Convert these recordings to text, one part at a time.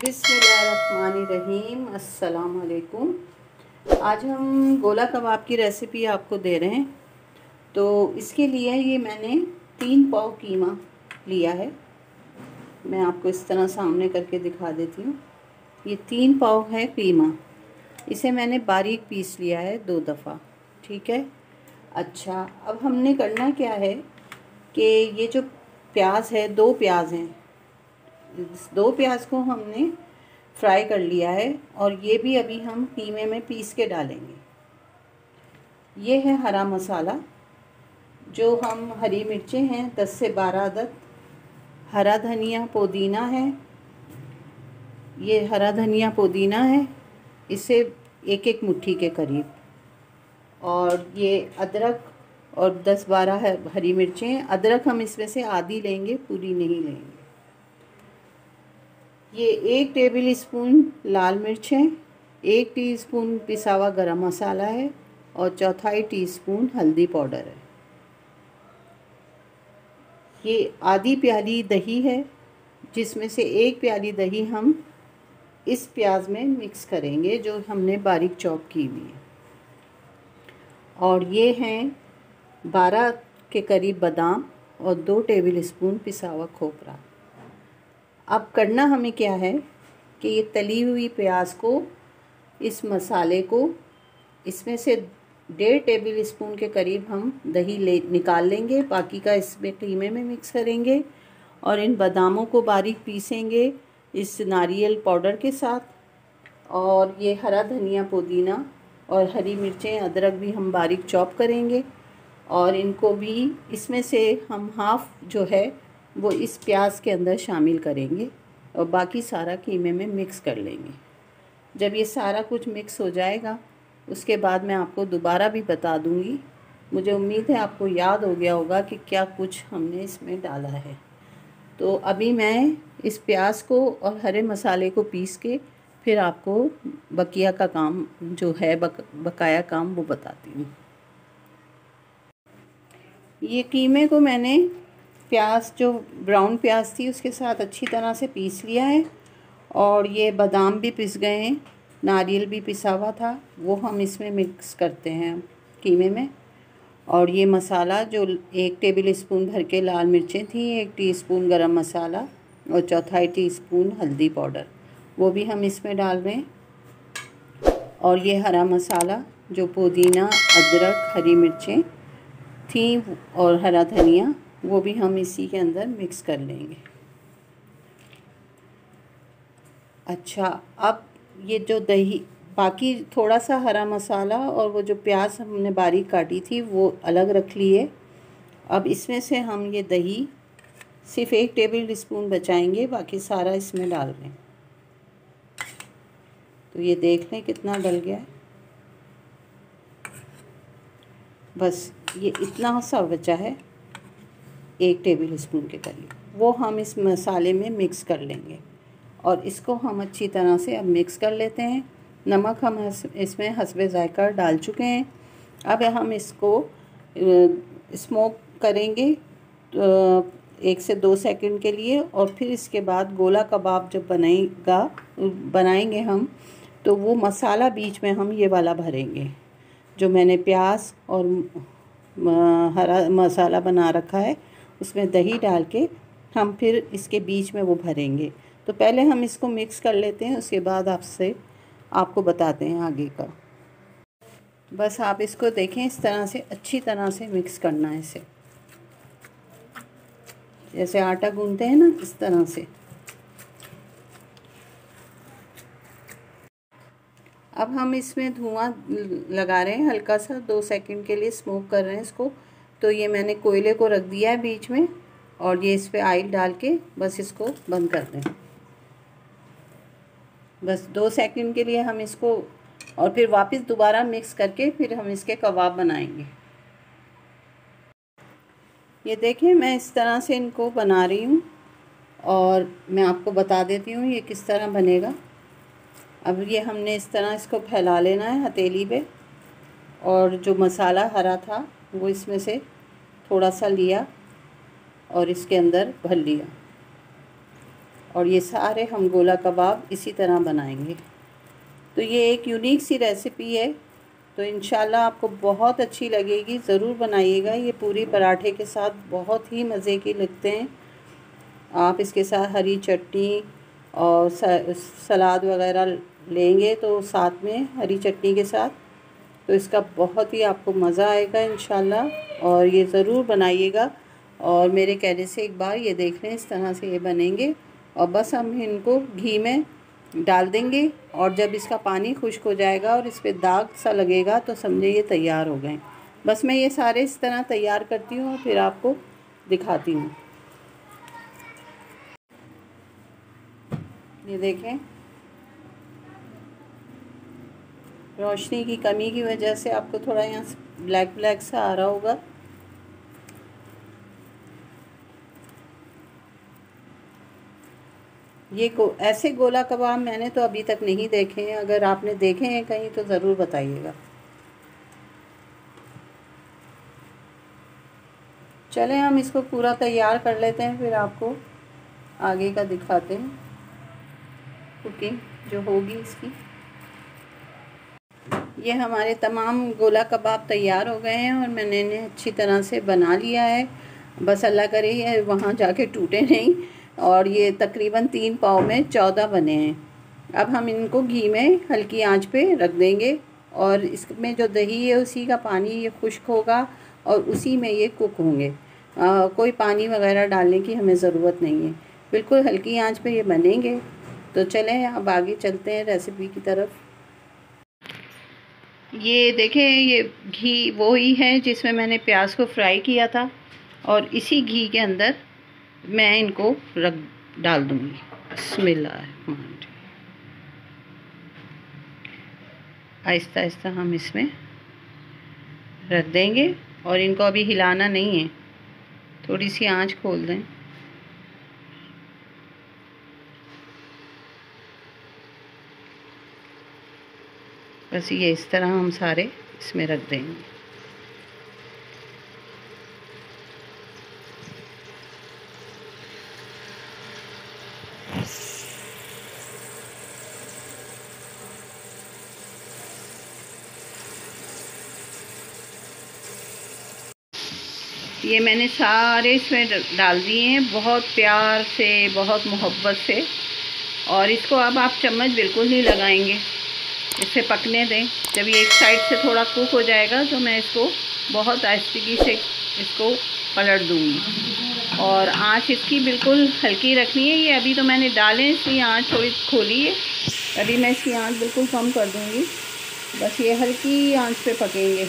बिस्मिल्लाहिर्रहमानिर्रहीम। अस्सलाम वालेकुम। आज हम गोला कबाब की रेसिपी आपको दे रहे हैं। तो इसके लिए ये मैंने 3 पाव कीमा लिया है। मैं आपको इस तरह सामने करके दिखा देती हूँ। ये 3 पाव है कीमा। इसे मैंने बारीक पीस लिया है 2 दफ़ा। ठीक है। अच्छा, अब हमने करना क्या है कि ये जो प्याज है, 2 प्याज हैं, 2 प्याज को हमने फ्राई कर लिया है और ये भी अभी हम कीमे में पीस के डालेंगे। ये है हरा मसाला, जो हम हरी मिर्चें हैं 10 से 12 अदद, हरा धनिया पुदीना है, ये हरा धनिया पुदीना है, इसे एक मुट्ठी के करीब, और ये अदरक और 10-12 हरी मिर्चें। अदरक हम इसमें से आधी लेंगे, पूरी नहीं लेंगे। ये 1 टेबल स्पून लाल मिर्च है, 1 टीस्पून पिसा हुआ गरम मसाला है और 1/4 टीस्पून हल्दी पाउडर है। ये आधी प्याली दही है, जिसमें से 1 प्याली दही हम इस प्याज में मिक्स करेंगे जो हमने बारीक चॉप की हुई है। और ये हैं 12 के करीब बादाम और 2 टेबल स्पून पिसा हुआ खोपरा। अब करना हमें क्या है कि ये तली हुई प्याज को, इस मसाले को, इसमें से 1.5 टेबल स्पून के करीब हम दही निकाल लेंगे। बाकी का इसमें कीमे में मिक्स करेंगे और इन बादामों को बारीक पीसेंगे इस नारियल पाउडर के साथ। और ये हरा धनिया पुदीना और हरी मिर्चें अदरक भी हम बारीक चॉप करेंगे और इनको भी इसमें से हम हाफ़ जो है वो इस प्याज के अंदर शामिल करेंगे और बाकी सारा कीमे में मिक्स कर लेंगे। जब ये सारा कुछ मिक्स हो जाएगा उसके बाद मैं आपको दोबारा भी बता दूंगी। मुझे उम्मीद है आपको याद हो गया होगा कि क्या कुछ हमने इसमें डाला है। तो अभी मैं इस प्याज को और हरे मसाले को पीस के फिर आपको बकिया का काम जो है, बकाया काम, वो बताती हूँ। ये कीमे को मैंने प्याज, जो ब्राउन प्याज थी, उसके साथ अच्छी तरह से पीस लिया है और ये बादाम भी पिस गए हैं, नारियल भी पिसा हुआ था, वो हम इसमें मिक्स करते हैं कीमे में। और ये मसाला जो 1 टेबल स्पून भर के लाल मिर्चें थी, 1 टीस्पून गरम मसाला और 1/4 टीस्पून हल्दी पाउडर, वो भी हम इसमें डाल रहे हैं। और ये हरा मसाला जो पुदीना, अदरक, हरी मिर्चें थी और हरा धनिया, वो भी हम इसी के अंदर मिक्स कर लेंगे। अच्छा, अब ये जो दही, बाकी थोड़ा सा हरा मसाला और वो जो प्याज हमने बारीक काटी थी वो अलग रख लिए। अब इसमें से हम ये दही सिर्फ 1 टेबल स्पून बचाएंगे, बाकी सारा इसमें डाल रहे हैं। तो ये देख लें कितना डल गया है। बस ये इतना सा बचा है, 1 टेबल स्पून के करीब, वो हम इस मसाले में मिक्स कर लेंगे और इसको हम अच्छी तरह से अब मिक्स कर लेते हैं। नमक हम इसमें हस्बे ज़ायका डाल चुके हैं। अब हम इसको स्मोक करेंगे 1 से 2 सेकंड के लिए और फिर इसके बाद गोला कबाब जब बनाएंगे हम, तो वो मसाला बीच में हम ये वाला भरेंगे जो मैंने प्याज और हरा मसाला बना रखा है, उसमें दही डाल के हम फिर इसके बीच में वो भरेंगे। तो पहले हम इसको मिक्स कर लेते हैं, उसके बाद आपको बताते हैं आगे का। बस आप इसको देखें, इस तरह से अच्छी तरह से मिक्स करना है इसे, जैसे आटा गूंथते हैं ना, इस तरह से। अब हम इसमें धुआं लगा रहे हैं हल्का सा, 2 सेकंड के लिए स्मोक कर रहे हैं इसको। तो ये मैंने कोयले को रख दिया है बीच में और ये इस पे ऑयल डाल के बस इसको बंद कर दें। बस 2 सेकंड के लिए हम इसको, और फिर वापस दोबारा मिक्स करके फिर हम इसके कबाब बनाएंगे। ये देखें, मैं इस तरह से इनको बना रही हूँ और मैं आपको बता देती हूँ ये किस तरह बनेगा। अब ये हमने इस तरह इसको फैला लेना है हथेली पे, और जो मसाला हरा था वो इसमें से थोड़ा सा लिया और इसके अंदर भर लिया। और ये सारे हम गोला कबाब इसी तरह बनाएंगे। तो ये एक यूनिक सी रेसिपी है, तो इंशाल्लाह आपको बहुत अच्छी लगेगी, ज़रूर बनाइएगा। ये पूरी पराठे के साथ बहुत ही मज़े के लगते हैं। आप इसके साथ हरी चटनी और सलाद वगैरह लेंगे तो साथ में हरी चटनी के साथ, तो इसका बहुत ही आपको मज़ा आएगा इंशाल्लाह। और ये ज़रूर बनाइएगा। और मेरे कहने से एक बार ये देख लें, इस तरह से ये बनेंगे। और बस हम इनको घी में डाल देंगे, और जब इसका पानी खुश्क हो जाएगा और इस पर दाग सा लगेगा तो समझे ये तैयार हो गए। बस मैं ये सारे इस तरह तैयार करती हूँ और फिर आपको दिखाती हूँ। ये देखें, रोशनी की कमी की वजह से आपको थोड़ा यहाँ ब्लैक ब्लैक सा आ रहा होगा। ये ऐसे गोला कबाब मैंने तो अभी तक नहीं देखे हैं। अगर आपने देखे हैं कहीं तो ज़रूर बताइएगा। चलें हम इसको पूरा तैयार कर लेते हैं, फिर आपको आगे का दिखाते हैं कुकिंग जो होगी इसकी। ये हमारे तमाम गोला कबाब तैयार हो गए हैं और मैंने इन्हें अच्छी तरह से बना लिया है। बस अल्लाह करे ये वहाँ जाके टूटे नहीं। और ये तकरीबन 3 पाव में 14 बने हैं। अब हम इनको घी में हल्की आंच पे रख देंगे, और इसमें जो दही है उसी का पानी ये खुश्क होगा और उसी में ये कुक होंगे। कोई पानी वगैरह डालने की हमें ज़रूरत नहीं है, बिल्कुल हल्की आंच पे ये बनेंगे। तो चलें अब आगे चलते हैं रेसिपी की तरफ। ये देखें, ये घी वो ही है जिसमें मैंने प्याज को फ्राई किया था, और इसी घी के अंदर मैं इनको डाल दूँगी। बिस्मिल्लाह, आहिस्ता आहिस्ता हम इसमें रख देंगे, और इनको अभी हिलाना नहीं है, थोड़ी सी आंच खोल दें। बस ये इस तरह हम सारे इसमें रख देंगे। ये मैंने सारे इसमें डाल दिए हैं, बहुत प्यार से, बहुत मोहब्बत से। और इसको अब आप चम्मच बिल्कुल नहीं लगाएंगे, इसे पकने दें। जब ये एक साइड से थोड़ा कुक हो जाएगा तो मैं इसको बहुत आहिस्ती से इसको पलट दूँगी। और आंच इसकी बिल्कुल हल्की रखनी है। ये अभी तो मैंने डाले इसलिए आंच थोड़ी खोली है, अभी मैं इसकी आंच बिल्कुल कम कर दूँगी। बस ये हल्की आंच पे पकेंगे,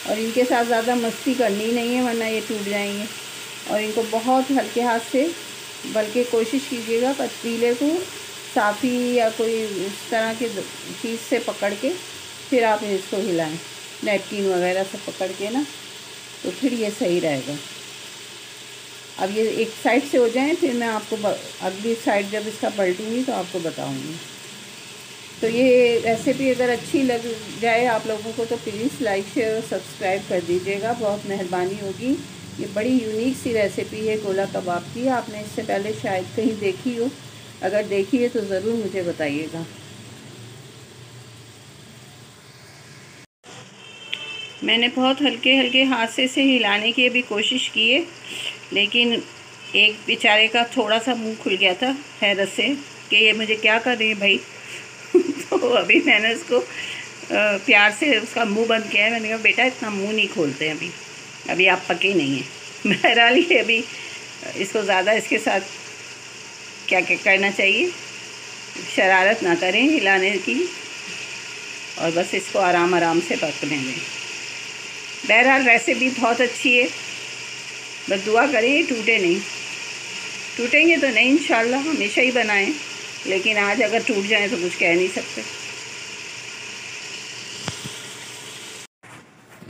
और इनके साथ ज़्यादा मस्ती करनी नहीं है वरना ये टूट जाएंगे। और इनको बहुत हल्के हाथ से, बल्कि कोशिश कीजिएगा पतीले को साफ़ी या कोई इस तरह की चीज़ से पकड़ के फिर आप इसको हिलाएं, नैपकिन वगैरह से पकड़ के ना, तो फिर ये सही रहेगा। अब ये एक साइड से हो जाए फिर मैं आपको अगली साइड जब इसका पलटूँगी तो आपको बताऊँगी। तो ये रेसिपी अगर अच्छी लग जाए आप लोगों को तो प्लीज़ लाइक शेयर और सब्सक्राइब कर दीजिएगा, बहुत मेहरबानी होगी। ये बड़ी यूनिक सी रेसिपी है गोला कबाब की, आपने इससे पहले शायद कहीं देखी हो। अगर देखी है तो ज़रूर मुझे बताइएगा। मैंने बहुत हल्के हल्के हाथ से इसे हिलाने की अभी कोशिश की है, लेकिन एक बेचारे का थोड़ा सा मुंह खुल गया था हैरत से कि ये मुझे क्या कर रही है भाई। तो अभी मैंने उसको प्यार से उसका मुंह बंद किया है। मैंने कहा बेटा इतना मुंह नहीं खोलते हैं, अभी आप पके नहीं हैं। बहरहाल ये अभी इसको ज़्यादा इसके साथ क्या क्या करना चाहिए, शरारत ना करें हिलाने की, और बस इसको आराम आराम से पकने दें। बहरहाल रेसिपी बहुत अच्छी है, बस दुआ करें ये टूटे नहीं। टूटेंगे तो नहीं, इंशाल्लाह हमेशा ही बनाएं, लेकिन आज अगर टूट जाए तो कुछ कह नहीं सकते।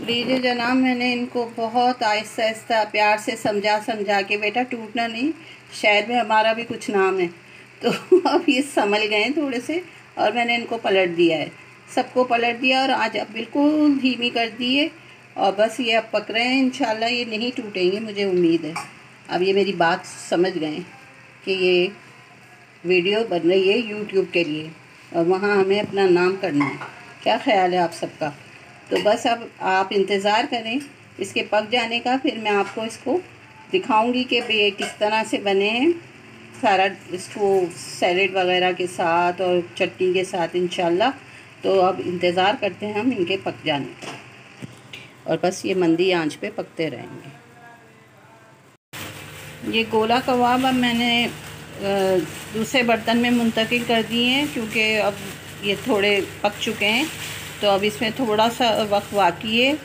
लीजिए जनाब, मैंने इनको बहुत आहिस्ता आहिस्ता प्यार से समझा के, बेटा टूटना नहीं, शहर में हमारा भी कुछ नाम है। तो अब ये संभल गए थोड़े से, और मैंने इनको पलट दिया है, सबको पलट दिया, और आज अब बिल्कुल धीमी कर दी है। और बस ये अब पक रहे हैं, इंशाल्लाह ये नहीं टूटेंगे, मुझे उम्मीद है। अब ये मेरी बात समझ गए कि ये वीडियो बन रही है यूट्यूब के लिए और वहाँ हमें अपना नाम करना है। क्या ख्याल है आप सबका? तो बस अब आप इंतज़ार करें इसके पक जाने का, फिर मैं आपको इसको दिखाऊंगी कि ये किस तरह से बने हैं। सारा इसको सैलेड वगैरह के साथ और चटनी के साथ इंशाल्लाह। तो अब इंतज़ार करते हैं हम इनके पक जाने का, और बस ये मंदी आंच पे पकते रहेंगे। ये गोला कबाब अब मैंने दूसरे बर्तन में मुंतकिल कर दिए हैं, क्योंकि अब ये थोड़े पक चुके हैं। तो अब इसमें थोड़ा सा वक्त बाकी है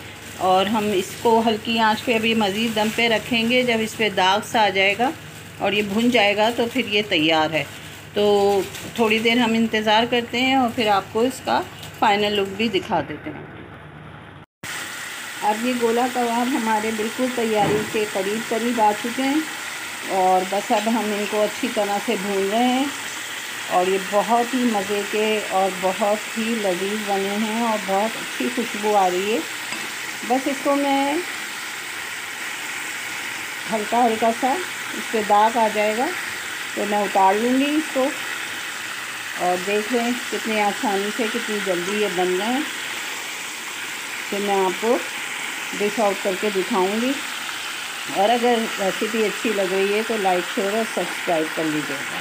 और हम इसको हल्की आंच पे अभी मज़ीद दम पे रखेंगे। जब इस पर दाग सा आ जाएगा और ये भुन जाएगा तो फिर ये तैयार है। तो थोड़ी देर हम इंतज़ार करते हैं और फिर आपको इसका फ़ाइनल लुक भी दिखा देते हैं। अब ये गोला कबाब हमारे बिल्कुल तैयारी के करीब आ चुके हैं और बस अब हम इनको अच्छी तरह से भून रहे हैं। और ये बहुत ही मज़े के और बहुत ही लजीज बने हैं और बहुत अच्छी खुशबू आ रही है। बस इसको मैं हल्का हल्का सा इस पर दाग आ जाएगा तो मैं उतार लूँगी इसको। और देख लें कितनी आसानी से, कितनी जल्दी ये बन गए हैं। फिर मैं आपको डिश आउट करके दिखाऊंगी। और अगर रेसिपी अच्छी लग रही है तो लाइक शेयर और सब्सक्राइब कर लीजिएगा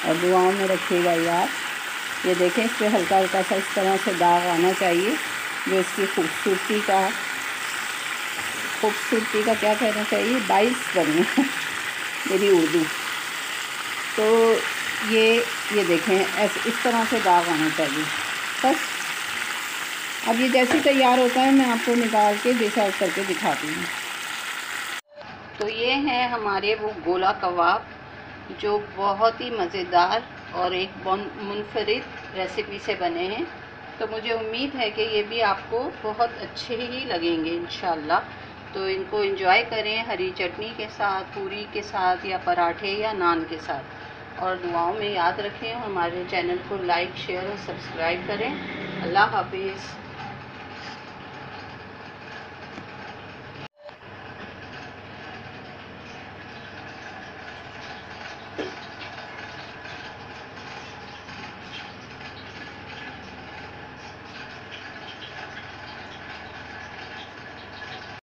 और दुआओं में रखिएगा यार। ये देखें, इस पर हल्का हल्का सा इस तरह से दाग आना चाहिए, जो इसकी खूबसूरती का क्या कहना चाहिए, बाइस बने मेरी उर्दू। तो ये देखें, ऐसे इस तरह से दाग आना चाहिए बस। अब ये जैसे तैयार होता है मैं आपको निकाल के डिश आउट करके दिखाती हूँ। तो ये हैं हमारे वो गोला कबाब, जो बहुत ही मज़ेदार और एक मुनफरिद रेसिपी से बने हैं। तो मुझे उम्मीद है कि ये भी आपको बहुत अच्छे ही लगेंगे इंशाल्लाह। तो इनको एंजॉय करें हरी चटनी के साथ, पूरी के साथ, या पराठे या नान के साथ। और दुआओं में याद रखें, हमारे चैनल को लाइक शेयर और सब्सक्राइब करें। अल्लाह हाफिज़।